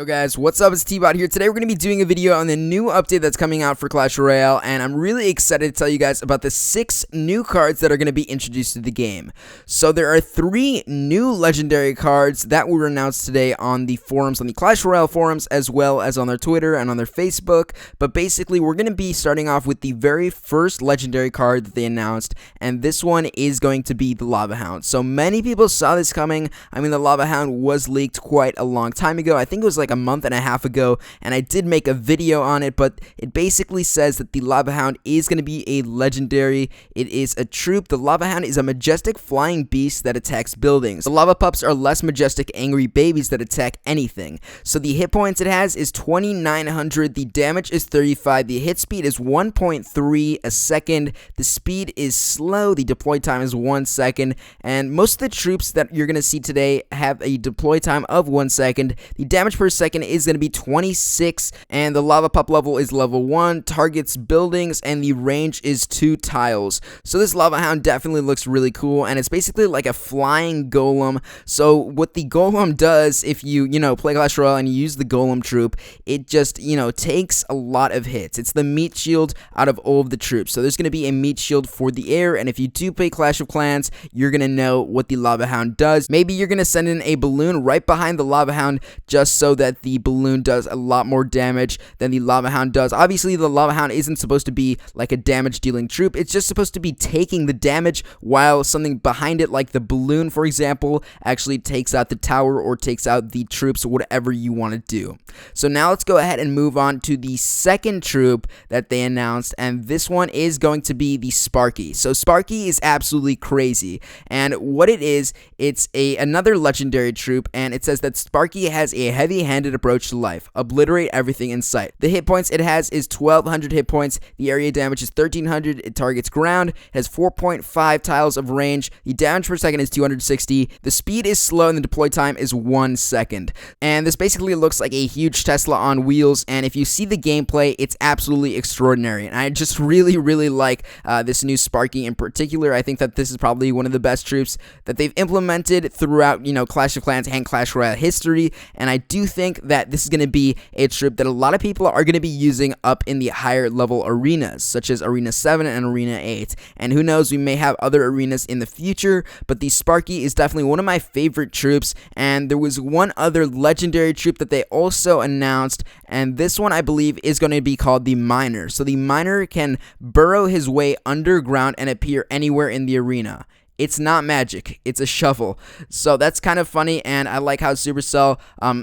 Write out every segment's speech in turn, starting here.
Yo guys, what's up? It's T-Bot here. Today we're going to be doing a video on the new update that's coming out for Clash Royale, and I'm really excited to tell you guys about the 6 new cards that are going to be introduced to the game. So there are 3 new legendary cards that were announced today on the forums, on the Clash Royale forums, as well as on their Twitter and on their Facebook. But basically, we're going to be starting off with the very first legendary card that they announced, and this one is going to be the Lava Hound. So many people saw this coming. I mean, the Lava Hound was leaked quite a long time ago. I think it was like a month and a half ago, and I did make a video on it, but it basically says that the Lava Hound is going to be a legendary. It is a troop. The Lava Hound is a majestic flying beast that attacks buildings. The Lava Pups are less majestic, angry babies that attack anything. So the hit points it has is 2,900, the damage is 35, the hit speed is 1.3 a second, the speed is slow, the deploy time is 1 second, and most of the troops that you're going to see today have a deploy time of 1 second. The damage per second is going to be 26, and the Lava Pup level is level 1, targets buildings, and the range is 2 tiles. So this Lava Hound definitely looks really cool, and it's basically like a flying golem. So what the golem does, if you play Clash Royale and you use the golem troop, it just, takes a lot of hits. It's the meat shield out of all of the troops. So there's going to be a meat shield for the air, and if you do play Clash of Clans, you're going to know what the Lava Hound does. Maybe you're going to send in a balloon right behind the Lava Hound just so that the balloon does a lot more damage than the Lava Hound does. Obviously, the Lava Hound isn't supposed to be like a damage dealing troop. It's just supposed to be taking the damage, while something behind it, like the balloon, for example, actually takes out the tower or takes out the troops, whatever you want to do. So now let's go ahead and move on to the second troop that they announced, and this one is going to be the Sparky. So Sparky is absolutely crazy, and what it is, it's another legendary troop, and it says that Sparky has a heavy-handed approach to life, obliterate everything in sight. The hit points it has is 1,200 hit points, the area damage is 1,300, it targets ground, it has 4.5 tiles of range, the damage per second is 260, the speed is slow, and the deploy time is 1 second. And this basically looks like a huge Tesla on wheels, and if you see the gameplay, it's absolutely extraordinary. And I just really like this new Sparky in particular. I think that this is probably one of the best troops that they've implemented throughout, Clash of Clans and Clash Royale history, and I do think that this is going to be a troop that a lot of people are going to be using up in the higher level arenas, such as Arena 7 and Arena 8, and who knows, we may have other arenas in the future, but the Sparky is definitely one of my favorite troops. And there was one other legendary troop that they also announced, and this one I believe is going to be called the Miner. So the Miner can burrow his way underground and appear anywhere in the arena. It's not magic, it's a shovel. So that's kind of funny, and I like how Supercell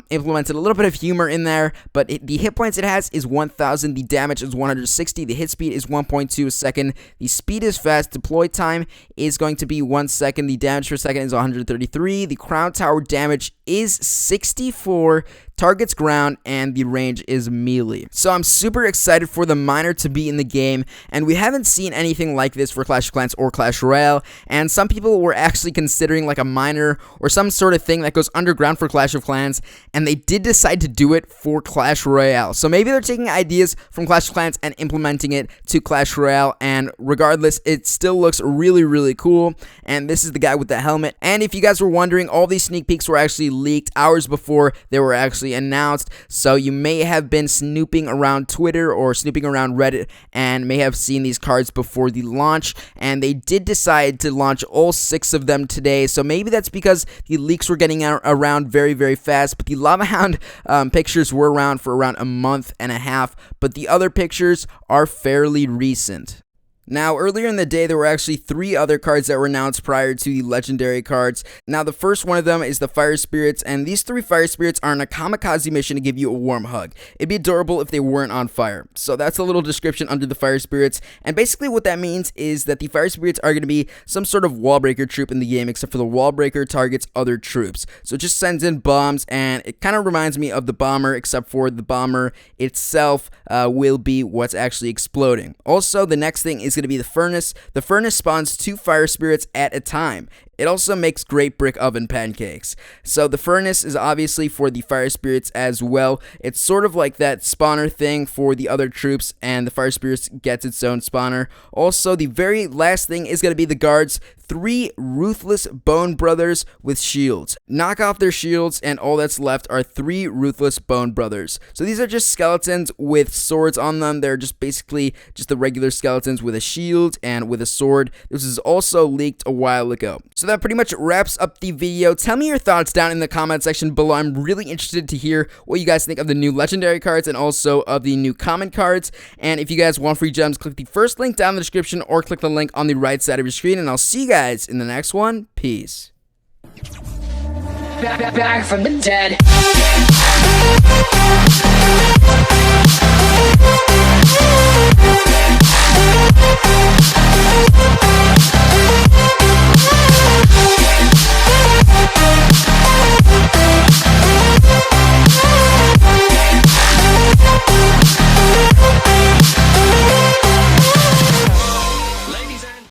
implemented a little bit of humor in there, but the hit points it has is 1,000, the damage is 160, the hit speed is 1.2 a second, the speed is fast, deploy time is going to be 1 second, the damage per second is 133, the crown tower damage is 64, targets ground, and the range is melee. So I'm super excited for the Miner to be in the game, and we haven't seen anything like this for Clash of Clans or Clash Royale, and some people were actually considering like a Miner or some sort of thing that goes underground for Clash of Clans, and they did decide to do it for Clash Royale. So maybe they're taking ideas from Clash of Clans and implementing it to Clash Royale, and regardless, it still looks really cool. And this is the guy with the helmet, and if you guys were wondering, all these sneak peeks were actually leaked hours before they were actually announced, so you may have been snooping around Twitter or snooping around Reddit and may have seen these cards before the launch, and they did decide to launch all 6 of them today. So maybe that's because the leaks were getting around very fast, but the Lava Hound pictures were around for around a month and a half, but the other pictures are fairly recent. Now, earlier in the day, there were actually 3 other cards that were announced prior to the legendary cards. Now, the first one of them is the Fire Spirits, and these 3 Fire Spirits are on a kamikaze mission to give you a warm hug. It'd be adorable if they weren't on fire. So that's a little description under the Fire Spirits, and basically what that means is that the Fire Spirits are going to be some sort of wall breaker troop in the game, except for the wall breaker targets other troops. So it just sends in bombs, and it kind of reminds me of the Bomber, except for the Bomber itself will be what's actually exploding. Also, the next thing is going to be the Furnace. The Furnace spawns 2 Fire Spirits at a time. It also makes great brick oven pancakes. So the furnace is obviously for the fire spirits as well. It's sort of like that spawner thing for the other troops, and the fire spirits gets its own spawner. Also, the very last thing is going to be the guards. 3 ruthless bone brothers with shields. Knock off their shields, and all that's left are 3 ruthless bone brothers. So these are just skeletons with swords on them. They're just basically just the regular skeletons with a shield and with a sword. This was also leaked a while ago. So that pretty much wraps up the video. Tell me your thoughts down in the comment section below. I'm really interested to hear what you guys think of the new legendary cards and also of the new common cards. And if you guys want free gems, click the first link down in the description or click the link on the right side of your screen, and I'll see you guys in the next one. Peace. Back from the dead.